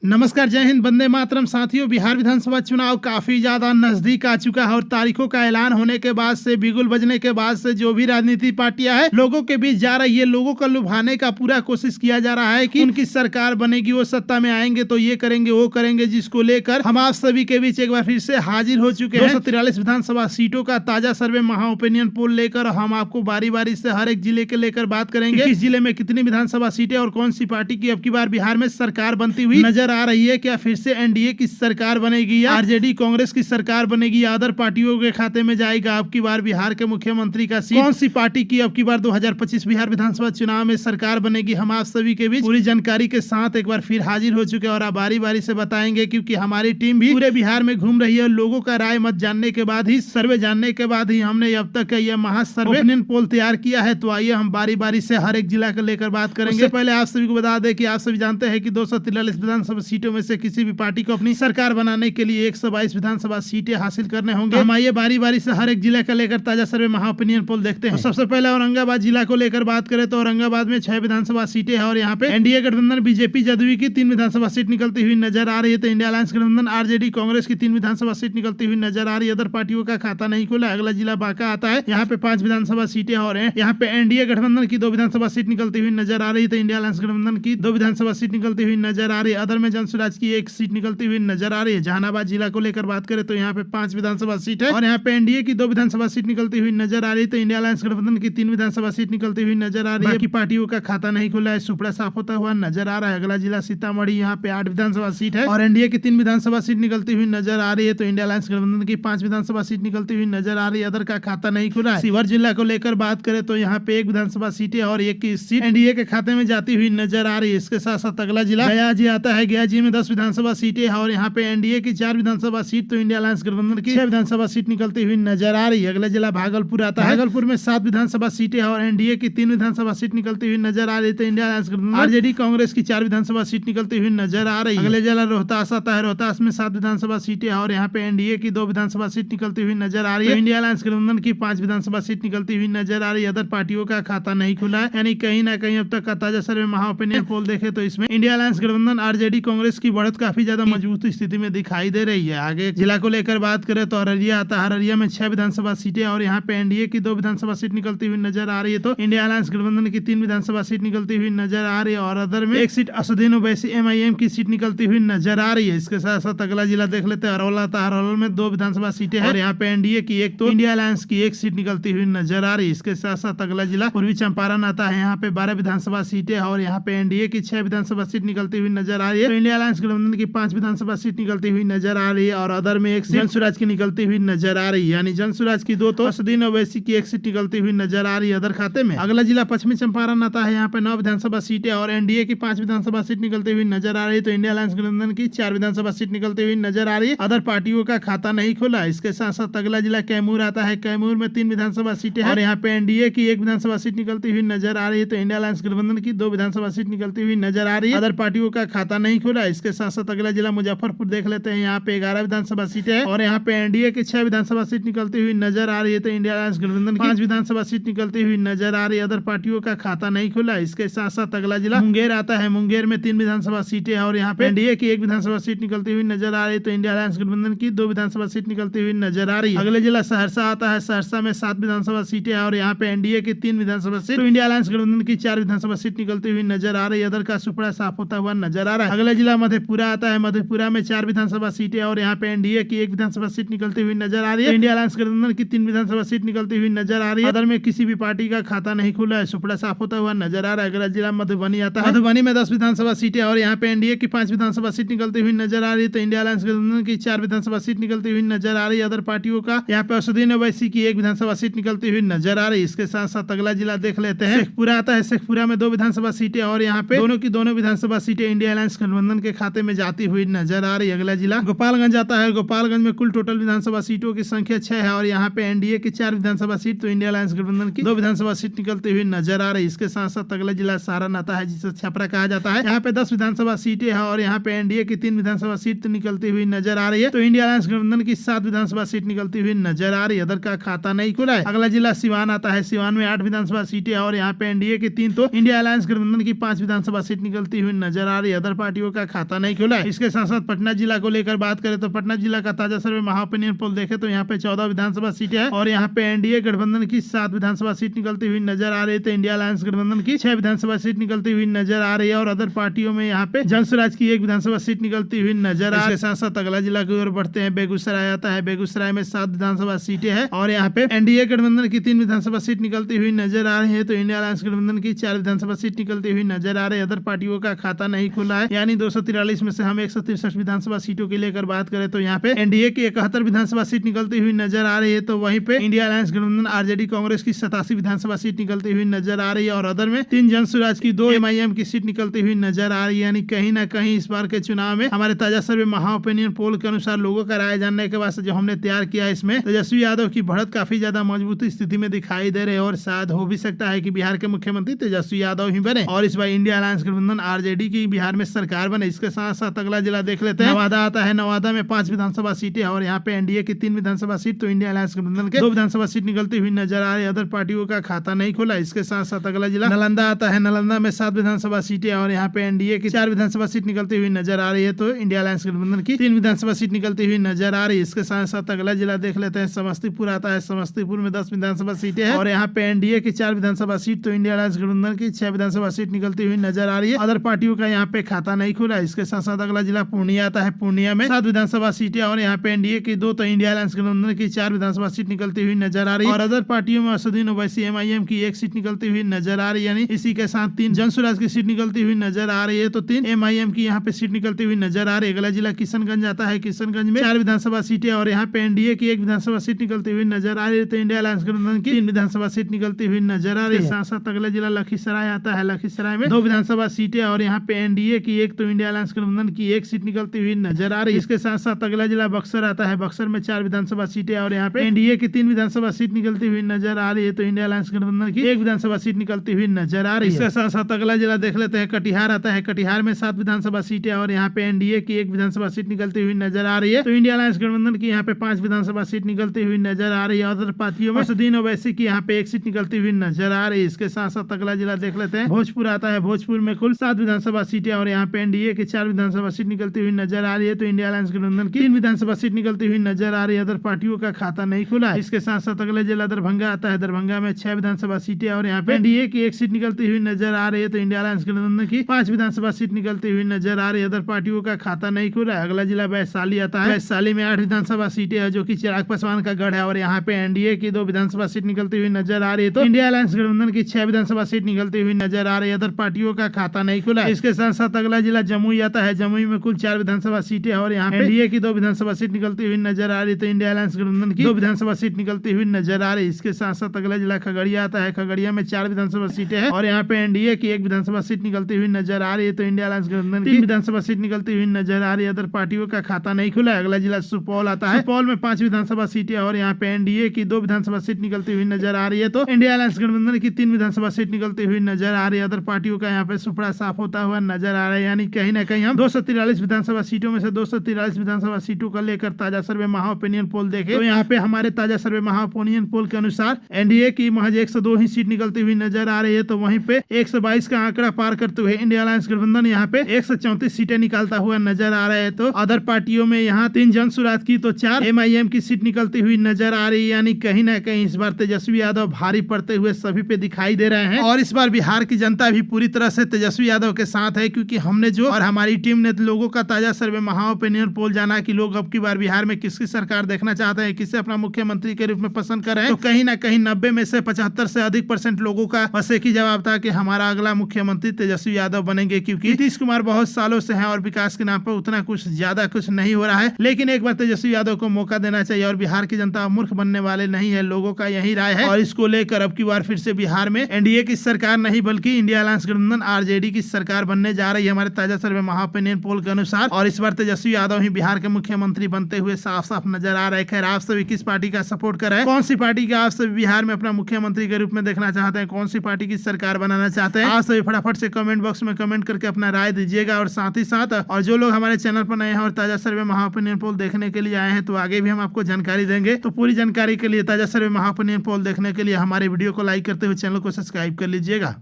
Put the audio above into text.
नमस्कार, जय हिंद, वंदे मातरम। साथियों, बिहार विधानसभा चुनाव काफी ज्यादा नजदीक आ चुका है और तारीखों का ऐलान होने के बाद से, बिगुल बजने के बाद से जो भी राजनीतिक पार्टियां हैं लोगों के बीच जा रही है, लोगों को लुभाने का पूरा कोशिश किया जा रहा है कि उनकी सरकार बनेगी, वो सत्ता में आएंगे तो ये करेंगे वो करेंगे, जिसको लेकर हम आप सभी के बीच एक बार फिर से हाजिर हो चुके हैं। 243 विधानसभा सीटों का ताजा सर्वे महा ओपिनियन पोल लेकर हम आपको बारी बारी से हर एक जिले के लेकर बात करेंगे। किस जिले में कितनी विधानसभा सीटें और कौन सी पार्टी की अब की बार बिहार में सरकार बनती हुई नजर आ रही है। क्या फिर से एनडीए की सरकार बनेगी या आरजेडी कांग्रेस की सरकार बनेगी या अदर पार्टियों के खाते में जाएगा अब की बार बिहार के मुख्यमंत्री का सीट? कौन सी पार्टी की अब की बार 2025 बिहार विधानसभा चुनाव में सरकार बनेगी? हम आप सभी के बीच पूरी जानकारी के साथ एक बार फिर हाजिर हो चुके हैं और आप बारी बारी से बताएंगे, क्योंकि हमारी टीम भी पूरे बिहार में घूम रही है। लोगों का राय मत जानने के बाद ही, सर्वे जानने के बाद ही हमने अब तक यह महासर्वे ओपिनियन पोल तैयार किया है। तो आइए हम बारी बारी से हर एक जिला को लेकर बात करेंगे। उससे पहले आप सभी को बता दें कि आप सभी जानते हैं कि 243 विधानसभा सीटों में से किसी भी पार्टी को अपनी सरकार बनाने के लिए 122 विधानसभा सीटें हासिल करने होंगे। हम आइए बारी बारी से हर एक जिले का लेकर ताजा सर्वे महा ओपिनियन पोल देखते हैं। तो सबसे पहले औरंगाबाद जिला को लेकर बात करें तो औरंगाबाद में 6 विधानसभा सीटें हैं और यहाँ पे एनडीए गठबंधन बीजेपी जदयू की 3 विधानसभा सीट निकलती हुई नजर आ रही है। तो इंडिया अलायंस गठबंधन आरजेडी कांग्रेस की 3 विधानसभा सीट निकलती हुई नजर आ रही है। अदर पार्टियों का खाता नहीं खुला। अगला जिला बांका आता है, यहाँ पे 5 विधानसभा सीटें और यहाँ पे एनडीए गठबंधन की 2 विधानसभा सीट निकलती हुई नजर आ रही है। तो इंडिया अलायंस गठबंधन की 2 विधानसभा सीट निकलती हुई नजर आ रही है। अदर में जनसुराज की 1 सीट निकलती हुई नजर आ रही है। जहानाबाद जिला को लेकर बात करें तो यहाँ पे 5 विधानसभा सीट है और यहाँ पे एनडीए की 2 विधानसभा सीट निकलती हुई नजर आ रही है। तो इंडिया अलायंस गठबंधन की 3 विधानसभा सीट निकलती हुई नजर आ रही है। बाकी पार्टियों का खाता नहीं खुला है, सुपड़ा साफ होता हुआ नजर आ रहा है। अगला जिला सीतामढ़ी, यहाँ पे 8 विधानसभा सीट है और एनडीए की 3 विधानसभा सीट निकलती हुई नजर आ रही है। तो इंडिया अलायंस गठबंधन की 5 विधानसभा सीट निकलती हुई नजर आ रही है। अदर का खाता नहीं खुला है। शिवहर जिला को लेकर बात करें तो यहाँ पे 1 विधानसभा सीट है और 1 की सीट एनडीए के खाते में जाती हुई नजर आ रही है। इसके साथ साथ अगला जिला गया जी आता है। गया जी में 10 विधानसभा सीटें है और यहाँ पे एनडीए की 4 विधानसभा सीट, तो इंडिया अलायंस गठबंधन की 6 विधानसभा सीट निकलती हुई नजर आ रही है। अगला जिला भागलपुर आता है। भागलपुर में 7 विधानसभा सीटें है और एनडीए की 3 विधानसभा सीट निकलती हुई नजर आ रही है। तो इंडिया अलायंस गठबंधन आरजेडी कांग्रेस की 4 विधानसभा सीट निकलती हुई नजर आ रही है। अगले जिला रोहतास आता है। रोहतास में 7 विधानसभा सीटें है और यहाँ पे एनडीए की 2 विधानसभा सीट निकलती हुई नजर आ रही है। इंडिया अलायंस गठबंधन की 5 विधानसभा सीट निकलती हुई नजर आ रही है। अदर पार्टियों का खाता नहीं खुला है, यानी कहीं ना कहीं अब तक का ताजा सर्वे महा ओपिनियन पोल देखे तो इसमें इंडिया अलायंस गठबंधन आरजेडी कांग्रेस की बढ़त काफी ज्यादा मजबूत स्थिति में दिखाई दे रही है। आगे जिला को लेकर बात करें तो अररिया आता है। अररिया में 6 विधानसभा सीटें और यहाँ पे एनडीए की 2 विधानसभा सीट निकलती हुई नजर आ रही है। तो इंडिया अलायंस गठबंधन की 3 विधानसभा सीट निकलती हुई नजर आ रही है और अदर में 1 सीट असदुद्दीन ओवैसी एमआईएम की सीट निकलती हुई नजर आ रही है। इसके साथ साथ अगला जिला देख लेते हैं। अरवल आता है। अरवल में 2 विधानसभा सीटें हैं और यहाँ पे एनडीए की 1, तो इंडिया अलायंस की 1 सीट निकलती हुई नजर आ रही है। इसके साथ साथ अगला जिला पूर्वी चंपारण आता है। यहाँ पे 12 विधानसभा सीटें और यहाँ पे एनडीए की 6 विधानसभा सीट निकलती हुई नजर आ रही है। तो इंडिया अलायंस गठबंधन की 5 विधानसभा सीट निकलती हुई नजर आ रही है और अदर में 1 सीट जनसुराज की निकलती हुई नजर आ रही है, यानी जनसुराज की 2, तो असदुद्दीन ओवैसी की 1 सीट निकलती हुई नजर आ रही है अदर खाते में। अगला जिला पश्चिमी चंपारण आता है। यहाँ पे 9 विधानसभा सीटें और एनडीए की 5 विधानसभा सीट निकलती हुई नजर आ रही है। तो इंडिया अलायंस गठबंधन की 4 विधानसभा सीट निकलती हुई नजर आ रही है। अदर पार्टियों का खाता नहीं खुला। इसके साथ साथ अगला जिला कैमूर आता है। कैमूर में 3 विधानसभा सीटें और यहाँ पे एनडीए की 1 विधानसभा सीट निकलती हुई नजर आ रही है। तो इंडिया अलायंस गठबंधन की 2 विधानसभा सीट निकलती हुई नजर आ रही है। अदर पार्टियों का खाता नहीं खुला। इसके साथ साथ अगला जिला मुजफ्फरपुर देख लेते हैं। यहाँ पे 11 विधानसभा सीटें है और यहाँ पे एनडीए की 6 विधानसभा सीट निकलती हुई नजर आ रही है। तो इंडिया अलायंस गठबंधन की 5 विधानसभा सीट निकलती हुई नजर आ रही है। अदर पार्टियों का खाता नहीं खुला। इसके साथ साथ अगला जिला मुंगेर आता है। मुंगेर में 3 विधानसभा सीटें है और यहाँ पे एनडीए की 1 विधानसभा सीट निकलती हुई नजर आ रही है। तो इंडिया अलायंस गठबंधन की 2 विधानसभा सीट निकलती हुई नजर आ रही है। अगले जिला सहरसा आता है। सहरसा में 7 विधानसभा सीटें है और यहाँ पे एनडीए की 3 विधानसभा सीट, तो इंडिया अलायंस गठबंधन की 4 विधानसभा सीट निकलती हुई नजर आ रही है। अदर का सुपड़ा साफ होता हुआ नजर आ रहा है। अगला जिला मधेपुरा आता है। मधेपुरा में 4 विधानसभा सीटें और यहाँ पे एनडीए की 1 विधानसभा सीट निकलती हुई नजर आ रही है। इंडिया अलायंस गठबंधन की 3 विधानसभा सीट निकलती हुई नजर आ रही है। अदर में किसी भी पार्टी का खाता नहीं खुला है, सुपड़ा साफ होता हुआ नजर आ रहा है। अगला जिला मधुबनी आता है। मधुबनी में 10 विधानसभा सीटें और यहाँ पे एनडीए की 5 विधानसभा सीट निकलती हुई नजर आ रही है। तो इंडिया अलायंस गठबंधन की 4 विधानसभा सीट निकलती हुई नजर आ रही है। अदर पार्टियों का यहाँ पे असदुद्दीन ओवैसी की 1 विधानसभा सीट निकलती हुई नजर आ रही है। इसके साथ साथ अगला जिला देख लेते हैं। शेखपुरा आता है। शेखपुरा में 2 विधानसभा सीटें और यहाँ पे दोनों की दोनों विधानसभा सीटें इंडिया अलायंस गठबंधन के खाते में जाती हुई नजर आ रही है। अगला जिला गोपालगंज आता है। गोपालगंज में कुल टोटल विधानसभा सीटों की संख्या 6 है और यहाँ पे एनडीए की 4 विधानसभा सीट, तो इंडिया अलायंस गठबंधन की 2 विधानसभा सीट निकलती हुई नजर आ रही है। इसके साथ साथ अगला जिला सारण आता है, जिसे छपरा कहा जाता है। यहाँ पे 10 विधानसभा सीटें है और यहाँ पे एनडीए की 3 विधानसभा सीट निकलती हुई नजर आ रही है। तो इंडिया अलायंस गठबंधन की 7 विधानसभा सीट निकलती हुई नजर आ रही है। अदर का खाता नहीं खुला है। अगला जिला सिवान आता है। सिवान में 8 विधानसभा सीटें और यहाँ पे एनडीए की 3, तो इंडिया अलायंस गठबंधन की 5 विधानसभा सीट निकलती हुई नजर आ रही है। अदर पार्टियों पार्टियों का खाता नहीं खुला है। इसके साथ साथ पटना जिला को लेकर बात करें तो पटना जिला का ताजा सर्वे महा ओपिनियन पोल देखे तो यहाँ पे 14 विधानसभा सीटें है और यहाँ पे एनडीए गठबंधन की 7 विधानसभा सीट निकलती हुई नजर आ रही है, तो इंडिया अलायंस गठबंधन की 6 विधानसभा सीट निकलती हुई नजर आ रही है और अदर पार्टियों में यहाँ पे जन स्वराज की 1 विधानसभा सीट निकलती हुई नजर आ रही है। साथ साथ अगला जिला की ओर बढ़ते हैं, बेगूसराय आता है। बेगूसराय में 7 विधानसभा सीटें है और यहाँ पे एनडीए गठबंधन की 3 विधानसभा सीट निकलती हुई नजर आ रही है, तो इंडिया अलायंस गठबंधन की 4 विधानसभा सीट निकलती हुई नजर आ रही है। अदर पार्टियों का खाता नहीं खुला है, यानी 243 में से हम 163 विधानसभा सीटों की लेकर बात करें तो यहाँ पे एनडीए की 71 विधानसभा सीट निकलती हुई नजर आ रही है, तो वहीं पे इंडिया अलायंस गठबंधन आरजेडी कांग्रेस की 87 विधानसभा सीट निकलती हुई नजर आ रही है और अदर में 3 जन स्वराज की 2 एमआईएम की सीट निकलती हुई नजर आ रही है। यानी कहीं ना कहीं इस बार के चुनाव में हमारे ताजा सर्वे महा ओपिनियन पोल के अनुसार लोगों का राय जानने के बाद जो हमने तैयार किया है, इसमें तेजस्वी यादव की बढ़त काफी ज्यादा मजबूत स्थिति में दिखाई दे रही है और शायद हो भी सकता है कि बिहार के मुख्यमंत्री तेजस्वी यादव ही बने और इस बार इंडिया अलायंस गठबंधन आरजेडी की बिहार में सरकार बने। इसके साथ साथ अगला जिला देख लेते हैं, नवादा आता है। नवादा में 5 विधानसभा सीटें और यहाँ पे एनडीए की 3 विधानसभा सीट, तो इंडिया अलायंस गठबंधन के 2 विधानसभा सीट निकलती हुई नजर आ रही है। अदर पार्टियों का खाता नहीं खुला। इसके साथ साथ अगला जिला नालंदा आता है। नालंदा में 7 विधानसभा सीटें और यहाँ पे एनडीए की 4 विधानसभा सीट निकलती हुई नजर आ रही है, तो इंडिया अलायंस गठबंधन की 3 विधानसभा सीट निकलती हुई नजर आ रही है। इसके साथ साथ अगला जिला देख लेते हैं, समस्तीपुर आता है। समस्तीपुर में 10 विधानसभा सीटें हैं और यहाँ पे एनडीए की 4 विधानसभा सीट, तो इंडिया अलायंस गठबंधन की 6 विधानसभा सीट निकलती हुई नजर आ रही है। अदर पार्टियों का यहाँ पे खाता नहीं खुला। इसके साथ साथ अगला जिला पूर्णिया आता है। पूर्णिया में 7 विधानसभा सीटें और यहाँ पे एनडीए की 2, तो इंडिया अलायंस गठबंधन की 4 विधानसभा सीट निकलती हुई नजर आ रही है और अदर पार्टियों में असदुद्दीन ओवैसी एमआईएम की 1 सीट निकलती हुई नजर आ रही है। यानी इसी के साथ 3 जन स्वराज की सीट निकलती हुई नजर आ रही है, तो 3 एमआईएम की यहाँ पे सीट निकलती हुई नजर आ रही है। अगला जिला किशनगंज आता है। किशनगंज में 4 विधानसभा सीटें और यहाँ पे एनडीए की 1 विधानसभा सीट निकलती हुई नजर आ रही है, तो इंडिया अलायंस गठबंधन की 3 विधानसभा सीट निकलती हुई नजर आ रही है। साथ साथ अगला जिला लखीसराय आता है। लखीसराय में 2 विधानसभा सीटें और यहाँ पे एनडीए की 1, तो इंडिया अलायंस गठबंधन की 1 सीट निकलती हुई नजर आ रही है। इसके साथ साथ अगला जिला बक्सर आता है। बक्सर में 4 विधानसभा सीटें और यहाँ पे एनडीए की 3 विधानसभा सीट निकलती हुई नजर आ रही है, तो इंडिया अलायंस गठबंधन की 1 विधानसभा सीट निकलती हुई नजर आ रही है। इसके साथ साथ अगला जिला देख लेते हैं, कटिहार आता है। कटिहार में 7 विधानसभा सीटें और यहाँ पे एनडीए की 1 विधानसभा सीट निकलती हुई नजर आ रही है, तो इंडिया अलायंस गठबंधन की यहाँ पे 5 विधानसभा सीट निकलती हुई नजर आ रही है। अदर पार्टियों में असदुद्दीन ओवैसी की यहाँ पे 1 सीट निकलती हुई नजर आ रही है। इसके साथ साथ अगला जिला देख लेते हैं, भोजपुर आता है। भोजपुर में कुल 7 विधानसभा सीटें और यहाँ पे एनडीए की 4 विधानसभा सीट निकलती हुई नजर आ रही है, तो इंडिया अलायंस गठबंधन की 3 विधानसभा सीट निकलती हुई नजर आ रही है। अदर पार्टियों का खाता नहीं खुला। इसके साथ साथ अगले जिला दरभंगा आता है। दरभंगा में 6 विधानसभा सीटें और यहाँ पे एनडीए की 1 सीट निकलती हुई नजर आ रही है, तो इंडिया अलायंस गठबंधन की 5 विधानसभा सीट निकलती हुई नजर आ रही है। अदर पार्टियों का खाता नहीं खुला है। अगला जिला वैशाली आता है। वैशाली में 8 विधानसभा सीटें है, जो की चिराग पासवान का गढ़ है और यहाँ पे एनडीए की 2 विधानसभा सीट निकलती हुई नजर आ रही है, तो इंडिया अलायंस गठबंधन की 6 विधानसभा सीट निकलती हुई नजर आ रही है। अदर पार्टियों का खाता नहीं खुला। इसके साथ साथ अगला जिला जमुई आता है। जमुई में कुल 4 विधानसभा सीटें और यहाँ पे एनडीए की 2 विधानसभा सीट निकलती हुई नजर आ रही है, तो इंडिया अलायंस गठबंधन की 2 विधानसभा सीट निकलती हुई नजर आ रही है। इसके साथ साथ अगला जिला खगड़िया आता है। खगड़िया में 4 विधानसभा सीटें हैं और यहाँ पे एनडीए की 1 विधानसभा सीट निकलती हुई नजर आ रही है, तो इंडिया अलायंस गठबंधन की 3 विधानसभा सीट निकलती हुई नजर आ रही है। अदर पार्टियों का खाता नहीं खुला है। अगला जिला सुपौल आता है। सुपौल में 5 विधानसभा सीटें और यहाँ पे एनडीए की 2 विधानसभा सीट निकलती हुई नजर आ रही है, तो इंडिया अलायंस गठबंधन की 3 विधानसभा सीट निकलती हुई नजर आ रही है। अदर पार्टियों का यहाँ पे सुपड़ा साफ होता हुआ नजर आ रहा है। यानी कहीं ना कहीं हम 243 विधानसभा सीटों में से 243 विधानसभा सीटों का लेकर ताजा सर्वे महा ओपिनियन पोल देखे तो यहाँ पे हमारे ताजा सर्वे महा ओपिनियन पोल के अनुसार एनडीए की महज 102 ही सीट निकलती हुई नजर आ रही है, तो वहीं पे 122 का आंकड़ा पार करते हुए इंडिया अलायंस गठबंधन यहाँ पे 134 सीटें निकालता हुआ नजर आ रहा है। तो अदर पार्टियों में यहाँ 3 जन स्वराज की, तो 4 एमआईएम की सीट निकलती हुई नजर आ रही है। यानी कहीं ना कहीं इस बार तेजस्वी यादव भारी पड़ते हुए सभी पे दिखाई दे रहे हैं और इस बार बिहार की जनता भी पूरी तरह से तेजस्वी यादव के साथ है, क्योंकि हमने जो और हमारी टीम ने लोगों का ताजा सर्वे महा ओपिनियन पोल जाना कि लोग अब की बार बिहार में किसकी सरकार देखना चाहते हैं, किसे अपना मुख्यमंत्री के रूप में पसंद कर रहे हैं, तो कहीं ना कहीं 90 में से 75 से अधिक % लोगों का बस एक ही जवाब था कि हमारा अगला मुख्यमंत्री तेजस्वी यादव बनेंगे, क्योंकि नीतीश कुमार बहुत सालों से हैं और विकास के नाम पर उतना कुछ ज्यादा कुछ नहीं हो रहा है। लेकिन एक बार तेजस्वी यादव को मौका देना चाहिए और बिहार की जनता मूर्ख बनने वाले नहीं है, लोगों का यही राय है। और इसको लेकर अब की बार फिर से बिहार में एनडीए की सरकार नहीं बल्कि इंडिया अलायंस गठबंधन आरजेडी की सरकार बनने जा रही है हमारे ताजा सर्वे महा ओपिनियन पोल के अनुसार। और इस बार तेजस्वी यादव ही बिहार के मुख्यमंत्री बनते हुए साफ साफ नजर आ रहे हैं। खैर आप सभी किस पार्टी का सपोर्ट कर रहे हैं, कौन सी पार्टी का आप सभी बिहार में अपना मुख्यमंत्री के रूप में देखना चाहते हैं, कौन सी पार्टी की सरकार बनाना चाहते हैं, आप सभी फटाफट से कमेंट बॉक्स में कमेंट करके अपना राय दीजिएगा। और साथ ही साथ और जो लोग हमारे चैनल पर नए हैं और ताजा सर्वे महा ओपिनियन पोल देखने के लिए आए हैं तो आगे भी हम आपको जानकारी देंगे। तो पूरी जानकारी के लिए ताजा सर्वे महा ओपिनियन पोल देखने के लिए हमारे वीडियो को लाइक करते हुए चैनल को सब्सक्राइब कर लीजिएगा।